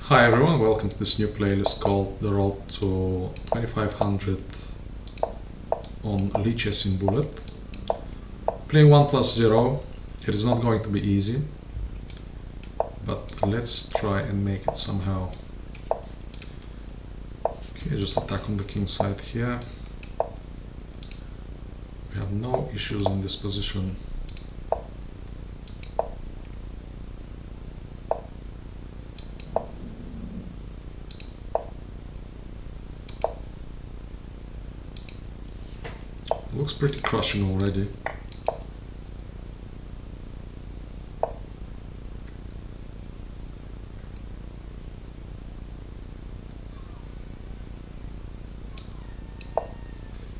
Hi everyone, welcome to this new playlist called The Road to 2500 on Lichess in Bullet. Playing 1+0, it is not going to be easy, but let's try and make it somehow. Okay, just attack on the king side here. We have no issues in this position. Looks pretty crushing already.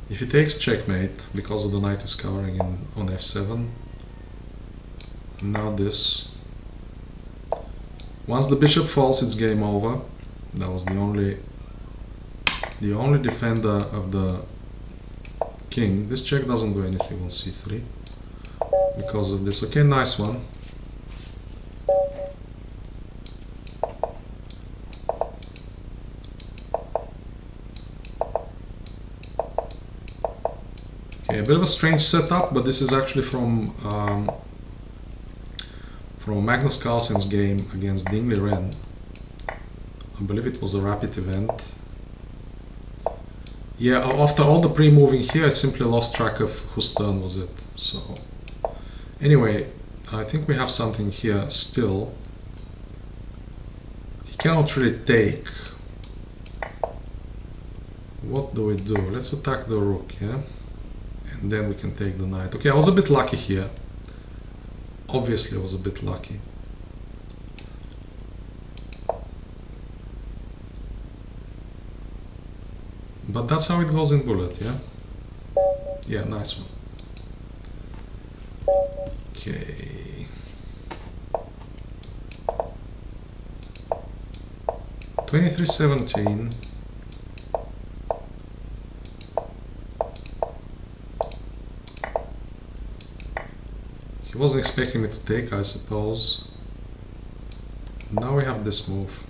If he takes checkmate, because of the knight is covering in on f7, now this. Once the bishop falls, it's game over. That was the only defender of the king. This check doesn't do anything on c3 because of this. Okay, nice one. Okay, a bit of a strange setup, but this is actually from Magnus Carlsen's game against Dingley Ren. I believe it was a rapid event. Yeah, after all the pre-moving here, I simply lost track of whose turn was it. So, anyway, I think we have something here still. He cannot really take. What do we do? Let's attack the rook, yeah? And then we can take the knight. Okay, I was a bit lucky here. Obviously, I was a bit lucky. But that's how it goes in Bullet, yeah? Yeah, nice one. Okay. 23-17. He wasn't expecting me to take, I suppose. Now we have this move.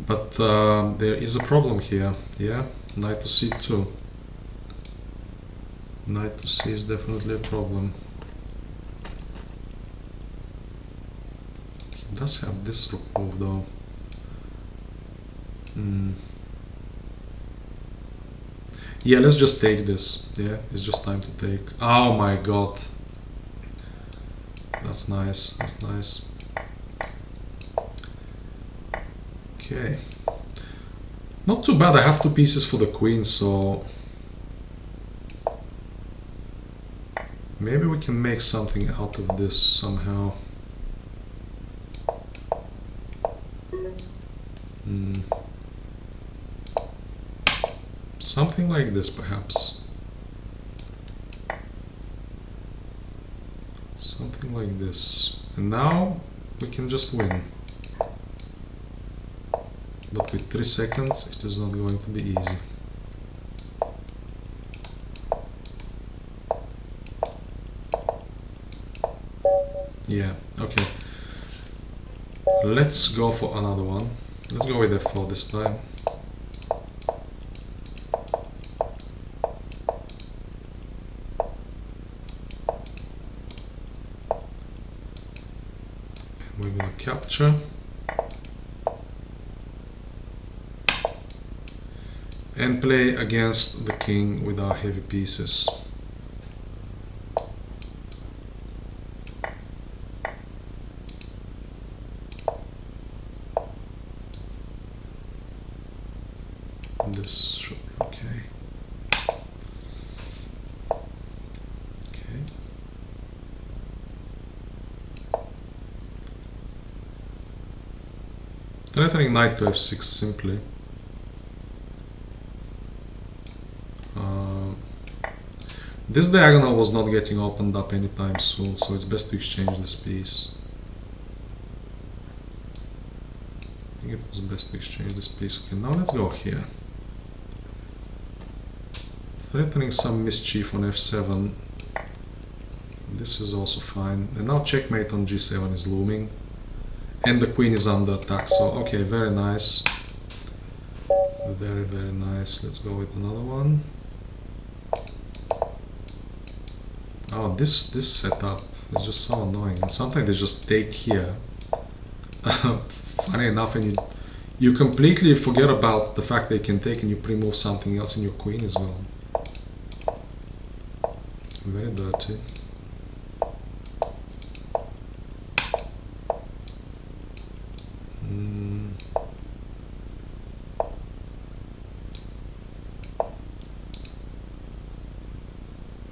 But there is a problem here, yeah? Knight to c2. Knight to c is definitely a problem. He does have this rook move though. Yeah, let's just take this. Yeah, it's just time to take. Oh my god. That's nice, that's nice. Okay. Not too bad, I have two pieces for the queen, so maybe we can make something out of this somehow. Something like this, perhaps. Something like this. And now we can just win. But with 3 seconds, it is not going to be easy. Yeah, okay. Let's go for another one. Let's go with f4 this time. And we're gonna capture. And play against the king with our heavy pieces. This should be okay. Okay. Threatening knight to f6 simply. This diagonal was not getting opened up anytime soon, so it's best to exchange this piece. I think it was best to exchange this piece. Okay, now let's go here. Threatening some mischief on f7. This is also fine. And now checkmate on g7 is looming. And the queen is under attack, so okay, very nice. Very, very nice. Let's go with another one. Oh, this setup is just so annoying. And sometimes they just take here. Funny enough, and you completely forget about the fact they can take and you pre-move something else and your queen is gone. Very dirty.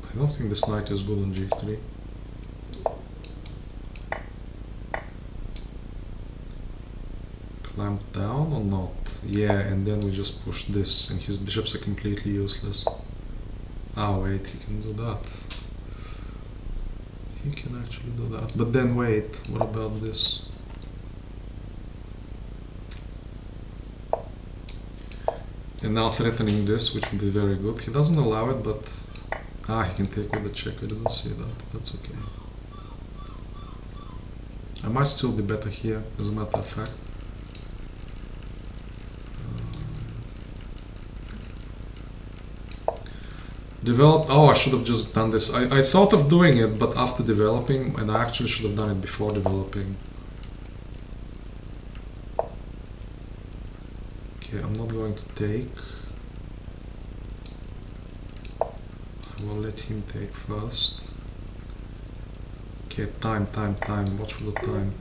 I don't think this knight is good on g3. Clamp down or not? Yeah, and then we just push this and his bishops are completely useless. Ah, wait, he can do that. He can actually do that. But then wait, what about this? And now threatening this, which would be very good. He doesn't allow it, but... Ah, he can take with the check. I didn't see that. That's okay. I might still be better here, as a matter of fact. Developed. Oh, I should have just done this. I thought of doing it, but after developing, and I actually should have done it before developing. Okay, I'm not going to take. I will let him take first. Okay, time. Watch for the time.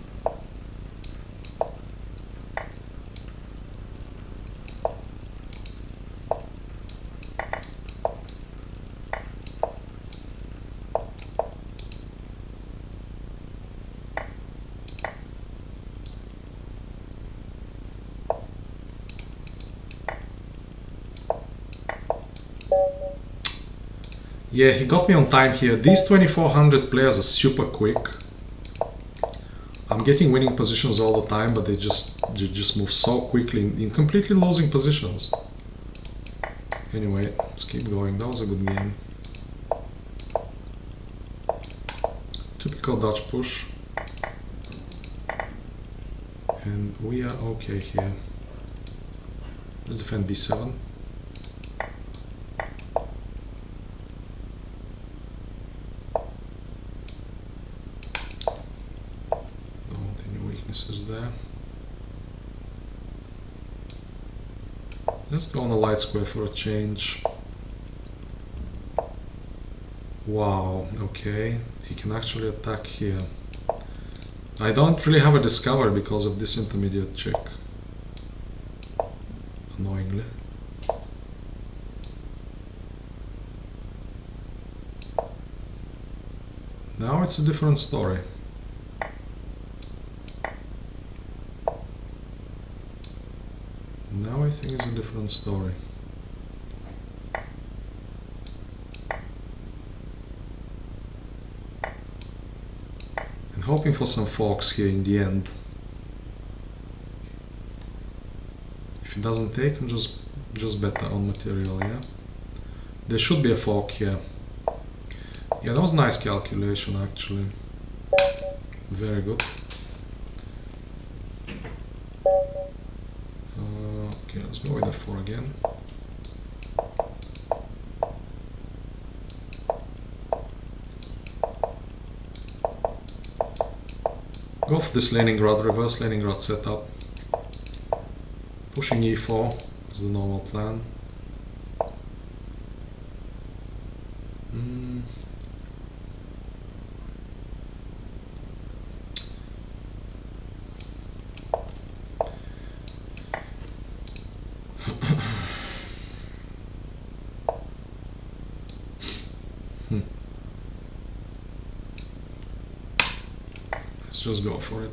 Yeah, he got me on time here. These 2400 players are super quick. I'm getting winning positions all the time, but they just move so quickly in completely losing positions. Anyway, let's keep going. That was a good game. Typical Dutch push. And we are okay here. Let's defend b7. There. Let's go on a light square for a change. Wow, okay. He can actually attack here. I don't really have a discover because of this intermediate check. Annoyingly. Now it's a different story. Now I think it's a different story. And hoping for some forks here in the end. If it doesn't take, I'm just better on material, yeah? There should be a fork here. Yeah, that was nice calculation actually. Very good. Okay, let's go with f4 again. Go for this Leningrad, reverse Leningrad setup. Pushing e4 is the normal plan. Let's just go for it.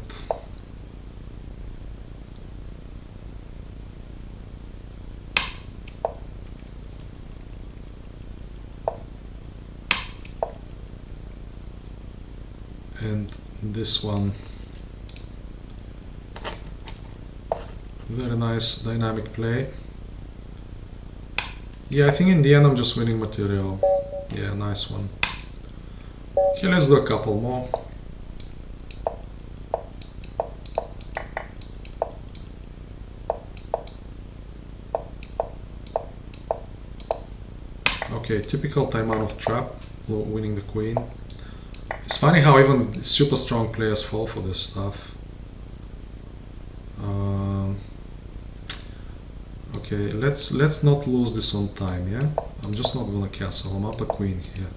And this one. Very nice dynamic play. Yeah, I think in the end I'm just winning material. Yeah, nice one. Okay, let's do a couple more. Okay, typical Taimanov trap, winning the queen. It's funny how even super strong players fall for this stuff. Okay, let's not lose this on time, yeah? I'm just not gonna castle, I'm up a queen here.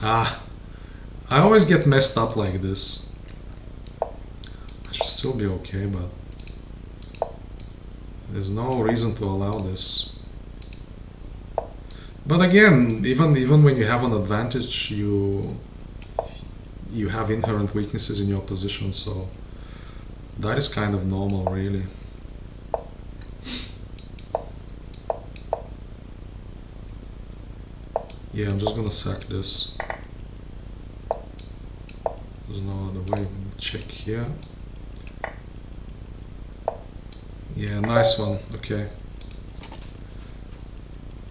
Ah, I always get messed up like this. I should still be okay, but there's no reason to allow this. But again, even when you have an advantage, you have inherent weaknesses in your position, so that is kind of normal, really. Yeah, I'm just gonna sack this. There's no other way. Check here. Yeah, nice one. Okay.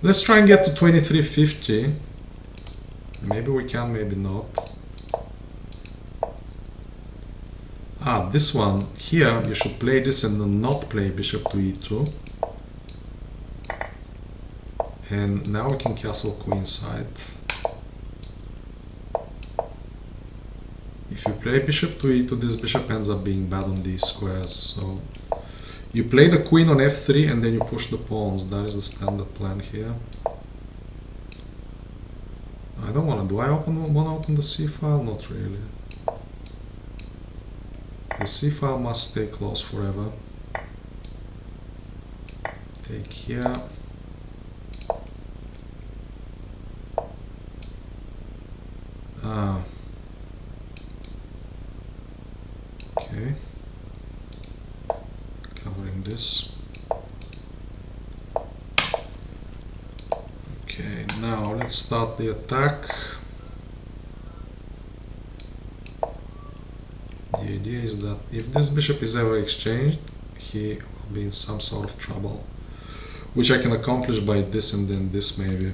Let's try and get to 2350. Maybe we can, maybe not. Ah, this one. Here, you should play this and then not play bishop to e2. And now we can castle queenside. If you play bishop to e2, this bishop ends up being bad on these squares. So you play the queen on f3 and then you push the pawns. That is the standard plan here. I don't want to. Do I want to open the c file? Not really. The c file must stay closed forever. Take here. Ah. Okay. Covering this. Okay, now let's start the attack. The idea is that if this bishop is ever exchanged, he will be in some sort of trouble, which I can accomplish by this and then this maybe.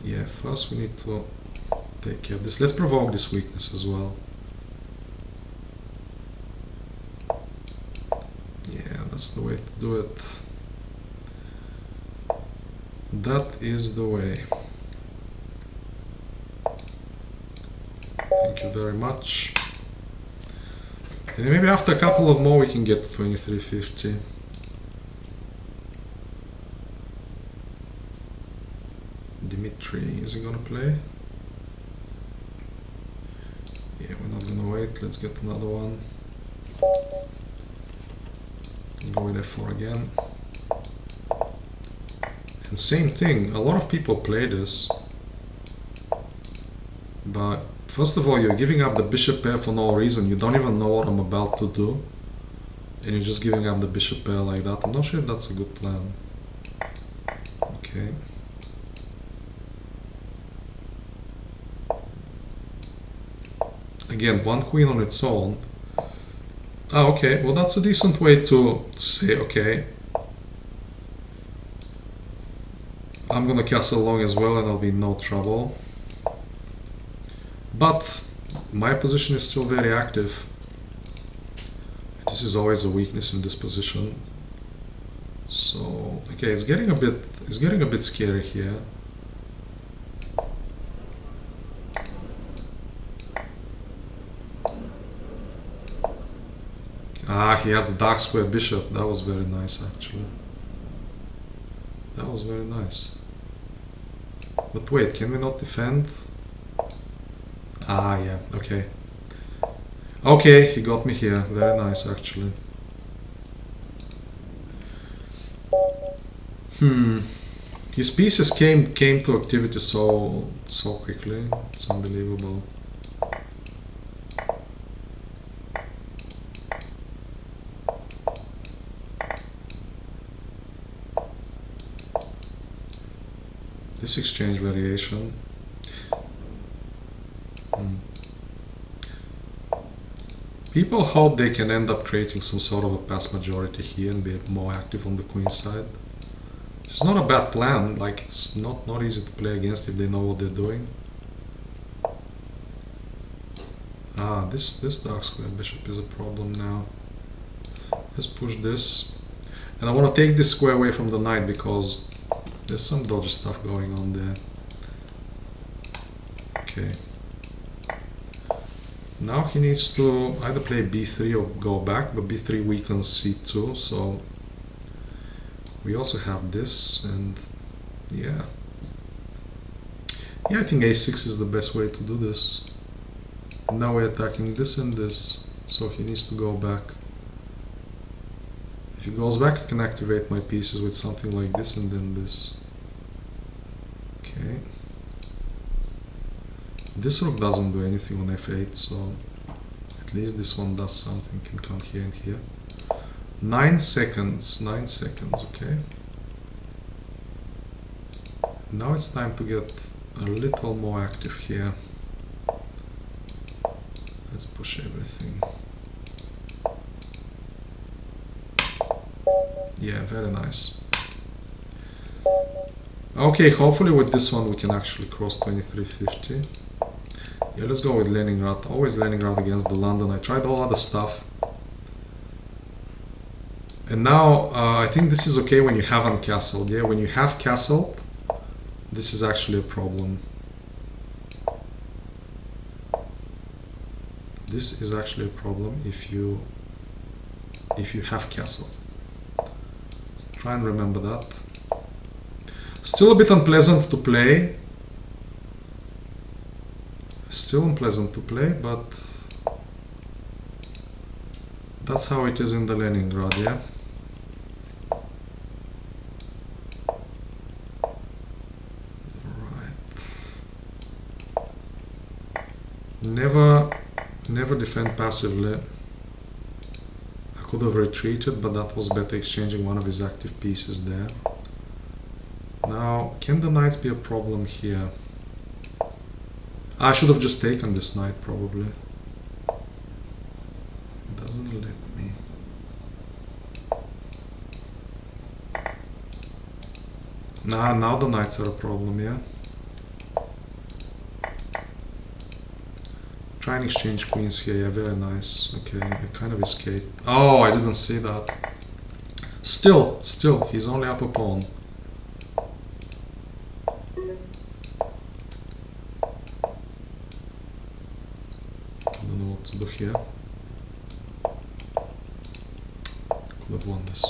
Yeah, first we need to take care of this. Let's provoke this weakness as well. Yeah, that's the way to do it. That is the way. Thank you very much. And maybe after a couple of more we can get to 2350. Dimitri, is he gonna play? Yeah, we're not gonna wait. Let's get another one. Go with f4 again. And same thing, a lot of people play this. But first of all, you're giving up the bishop pair for no reason. You don't even know what I'm about to do. And you're just giving up the bishop pair like that. I'm not sure if that's a good plan. Okay. Again, one queen on its own. Ah, okay, well that's a decent way to say, okay, I'm gonna castle long as well and I'll be in no trouble. But my position is still very active. This is always a weakness in this position. So, okay, it's getting a bit scary here. Ah, he has the dark square bishop. That was very nice, actually. That was very nice. But wait, can we not defend? Ah, yeah, okay. Okay, he got me here. Very nice, actually. His pieces came to activity so quickly. It's unbelievable. This exchange variation. People hope they can end up creating some sort of a pass majority here and be more active on the queen side. It's not a bad plan, like it's not easy to play against if they know what they're doing. Ah, this dark square bishop is a problem now. Let's push this. And I want to take this square away from the knight because there's some dodgy stuff going on there. Okay. Now he needs to either play b3 or go back, but b3 weakens c2, so we also have this, and yeah. Yeah, I think a6 is the best way to do this. And now we're attacking this and this, so he needs to go back. If he goes back, I can activate my pieces with something like this and then this. Okay. This rook doesn't do anything on f8, so at least this one does something, can come here and here. 9 seconds, okay. Now it's time to get a little more active here. Let's push everything. Yeah, very nice. Okay, hopefully with this one we can actually cross 2350. Yeah, let's go with Leningrad. Always Leningrad against the London. I tried all other stuff. And now I think this is okay when you haven't castled. Yeah, when you have castled, this is actually a problem. This is actually a problem if you have castled. Try and remember that. Still a bit unpleasant to play. Still unpleasant to play, but that's how it is in the Leningrad, yeah? Right. Never defend passively. I could have retreated, but that was better exchanging one of his active pieces there. Now, can the knights be a problem here? I should have just taken this knight, probably. It doesn't let me. Nah, now the knights are a problem, yeah? Try and exchange queens here, yeah, very nice. Okay, I kind of escaped. Oh, I didn't see that. Still, he's only up a pawn. To do here. Could have won this.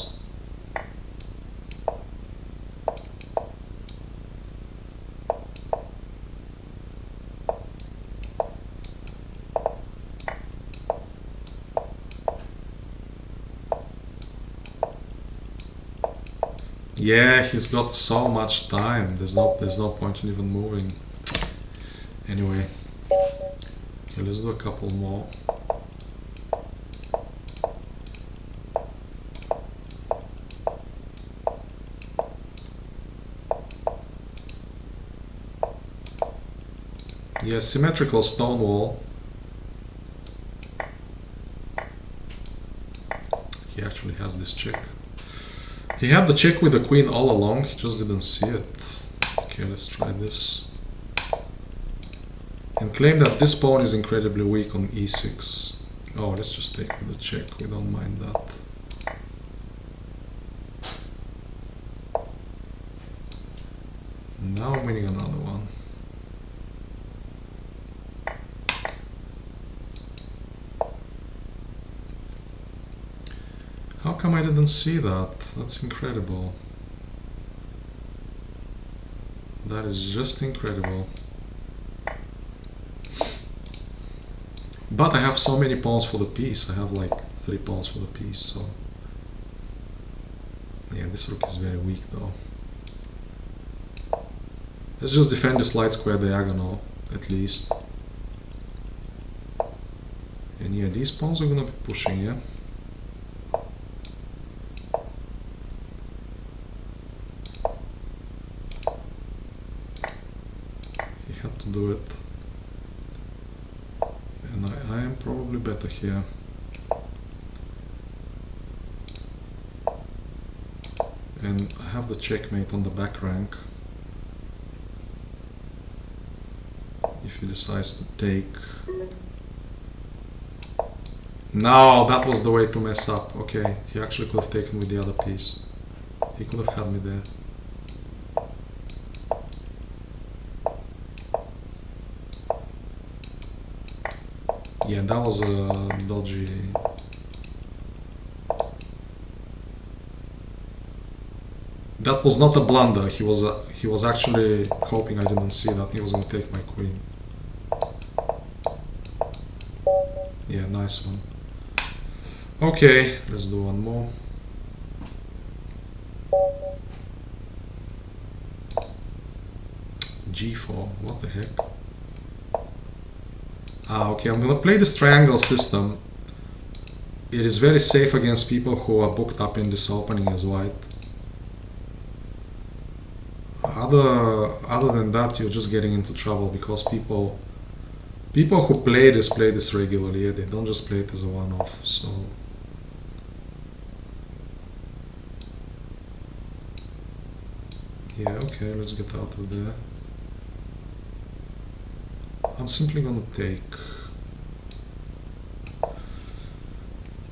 Yeah, he's got so much time. There's no point in even moving. Anyway. Okay, let's do a couple more. Yeah, symmetrical stone wall. He actually has this check. He had the check with the queen all along, he just didn't see it. Okay, let's try this. And claim that this pawn is incredibly weak on e6. Oh, let's just take the check, we don't mind that. Now I'm winning another one. How come I didn't see that? That's incredible. That is just incredible. But I have so many pawns for the piece. I have like 3 pawns for the piece, so... Yeah, this rook is very weak though. Let's just defend this light square diagonal, at least. And yeah, these pawns are gonna be pushing, yeah? to do it. And I am probably better here. And I have the checkmate on the back rank. If he decides to take... No, that was the way to mess up. Okay, he actually could have taken with the other piece. He could have had me there. Yeah, that was a dodgy... That was not a blunder. He was actually hoping I didn't see that he was going to take my queen. Yeah, nice one. Okay, let's do one more. G4, what the heck? Ah, okay, I'm gonna play this triangle system. It is very safe against people who are booked up in this opening as white. Other than that, you're just getting into trouble because people who play this regularly. They don't just play it as a one-off. So yeah, okay, let's get out of there. I'm simply gonna take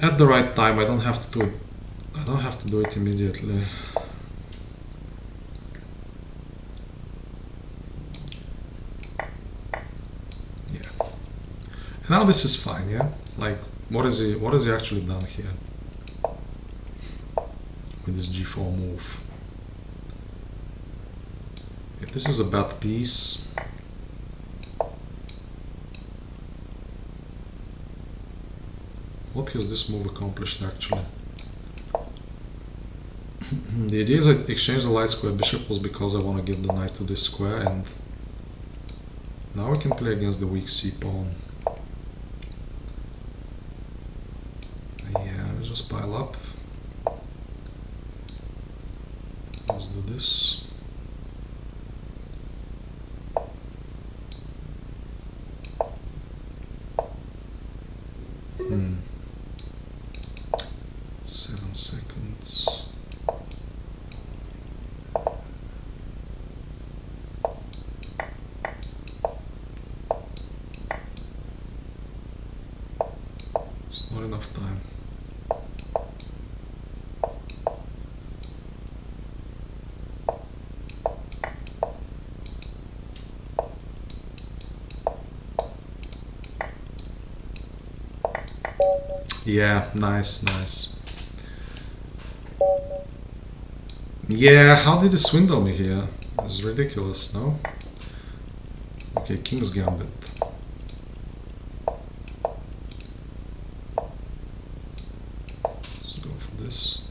at the right time. I don't have to do it. I don't have to do it immediately. Yeah. Now this is fine. Yeah. Like, what has he actually done here with this G4 move? If this is a bad piece. What has this move accomplished actually? The idea is I exchange the light square bishop was because I want to get the knight to this square, and now I can play against the weak c pawn. Yeah, let's just pile up. Let's do this. Hmm. 7 seconds. It's not enough time. Yeah, nice, nice. Yeah, how did he swindle me here? It's ridiculous, no? Okay, King's Gambit. Let's go for this.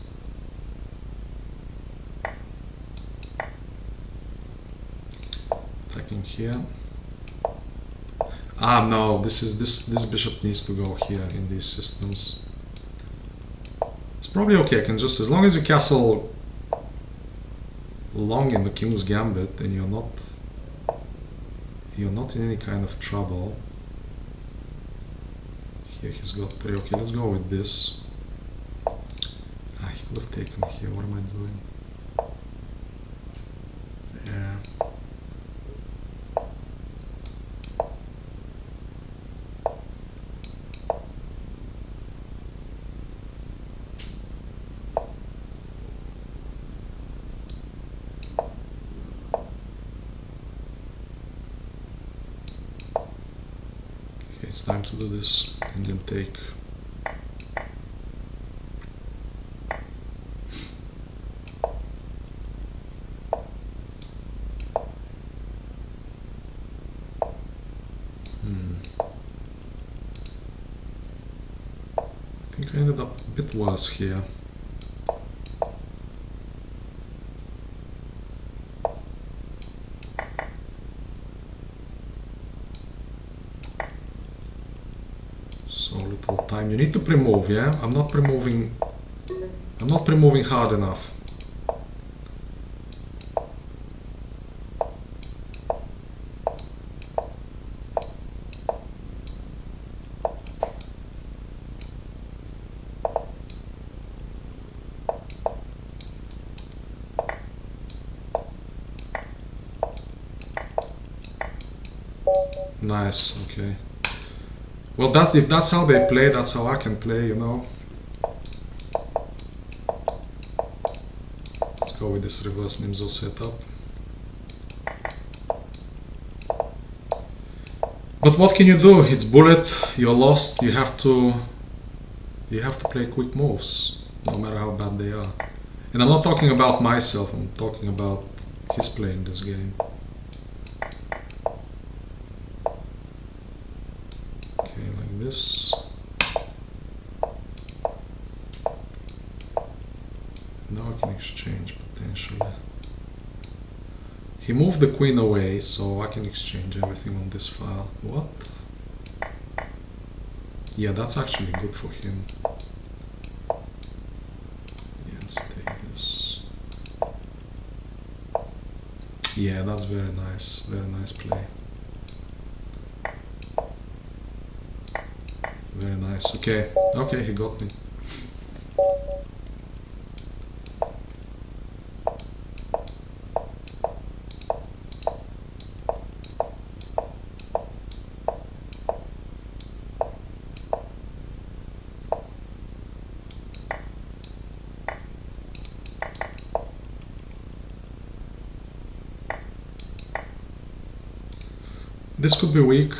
Attacking here. Ah, no, this bishop needs to go here in these systems. It's probably okay. I can just, as long as you castle long in the King's Gambit and you're not in any kind of trouble. Here he's got 3. Okay, let's go with this. Ah, he could have taken here. What am I doing? Yeah. It's time to do this and then take. I think I ended up a bit worse here. So little time. You need to pre-move, yeah? I'm not pre-moving hard enough. Nice, okay. Well, if that's how they play, that's how I can play, you know. Let's go with this reverse Nimzo setup. But what can you do? It's bullet, you're lost, you have to play quick moves, no matter how bad they are. And I'm not talking about myself, I'm talking about his playing this game. Okay, like this. Now I can exchange potentially. He moved the queen away, so I can exchange everything on this file. What? Yeah, that's actually good for him. Yeah, let's take this. Yeah, that's very nice play. Very nice. Okay, okay, he got me. This could be weak.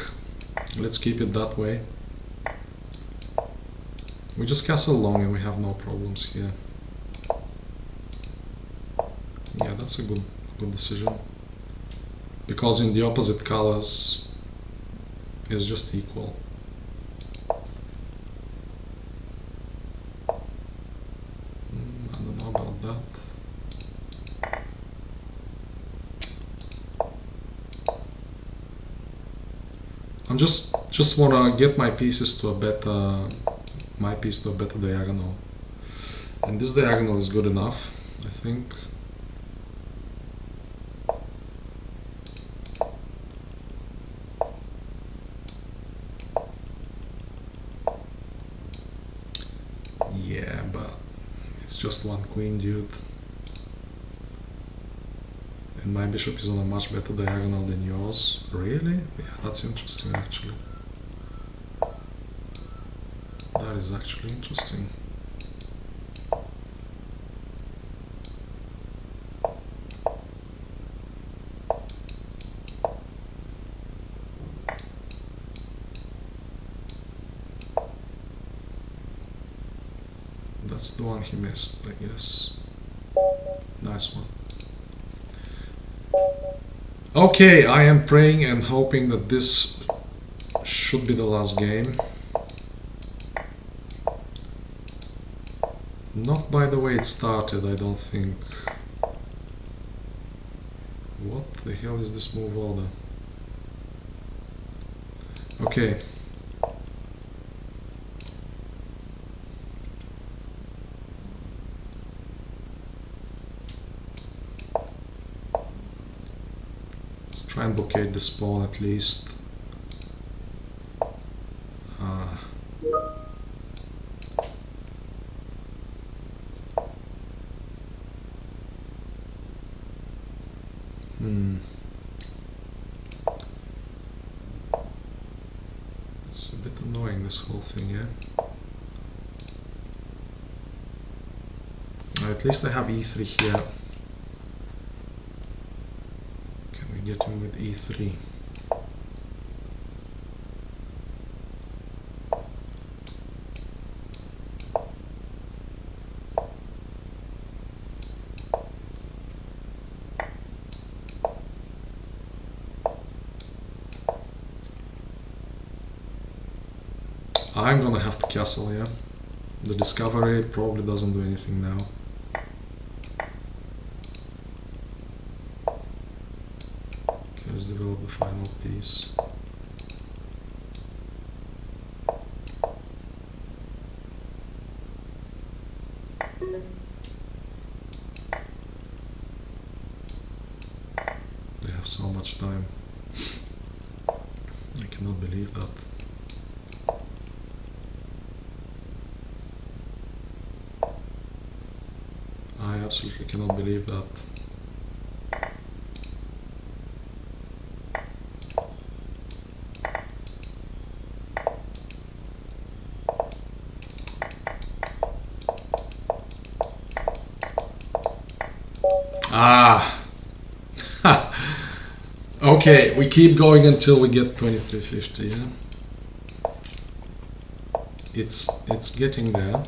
Let's keep it that way. We just castle long and we have no problems here. Yeah, that's a good decision. Because in the opposite colors it's just equal. I don't know about that. I'm just wanna get my pieces to a better diagonal. And this diagonal is good enough, I think. Yeah, but it's just one queen, dude. And my bishop is on a much better diagonal than yours. Really? Yeah, that's interesting actually. That is actually interesting. That's the one he missed, I guess. Nice one. Okay, I am praying and hoping that this should be the last game. Not by the way it started, I don't think. What the hell is this move order? Okay. Let's try and blockade this pawn at least. It's a bit annoying, this whole thing, yeah? At least I have e3 here. Can we get him with e3? I'm gonna have to castle, yeah. The discovery probably doesn't do anything now. Okay, let's develop the final piece. They have so much time. I cannot believe that. I absolutely cannot believe that. Ah. Okay, we keep going until we get 2350. Yeah? It's getting there.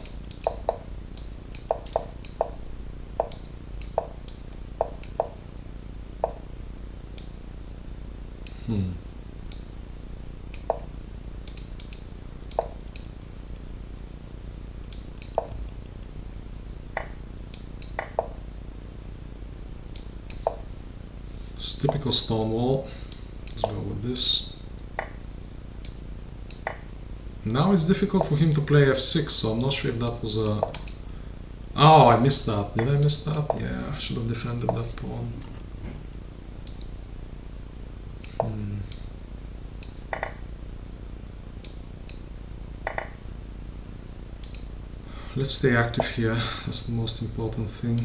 It's typical Stonewall. Let's go with this. Now it's difficult for him to play f6, so I'm not sure if that was a... Oh, I missed that. Did I miss that? Yeah, I should have defended that pawn. Let's stay active here. That's the most important thing.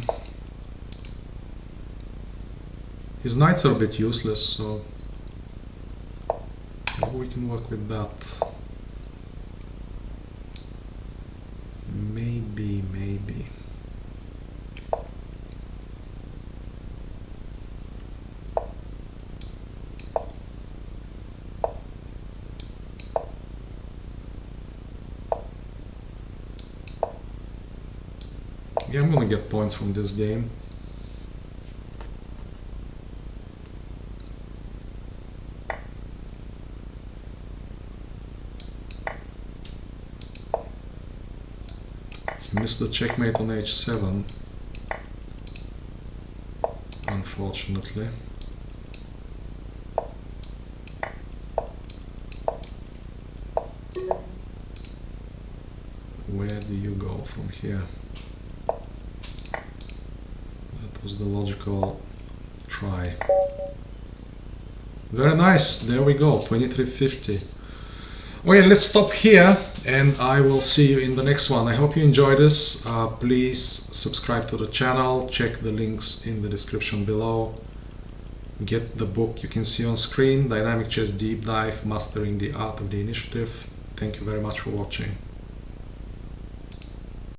His knights are a bit useless, so maybe we can work with that. Maybe. Yeah, I'm gonna get points from this game. Missed the checkmate on h7, unfortunately. Where do you go from here? That was the logical try. Very nice, there we go, 2350. Okay, let's stop here and I will see you in the next one. I hope you enjoyed this. Please subscribe to the channel, check the links in the description below. Get the book you can see on screen, Dynamic Chess Deep Dive, Mastering the Art of the Initiative. Thank you very much for watching.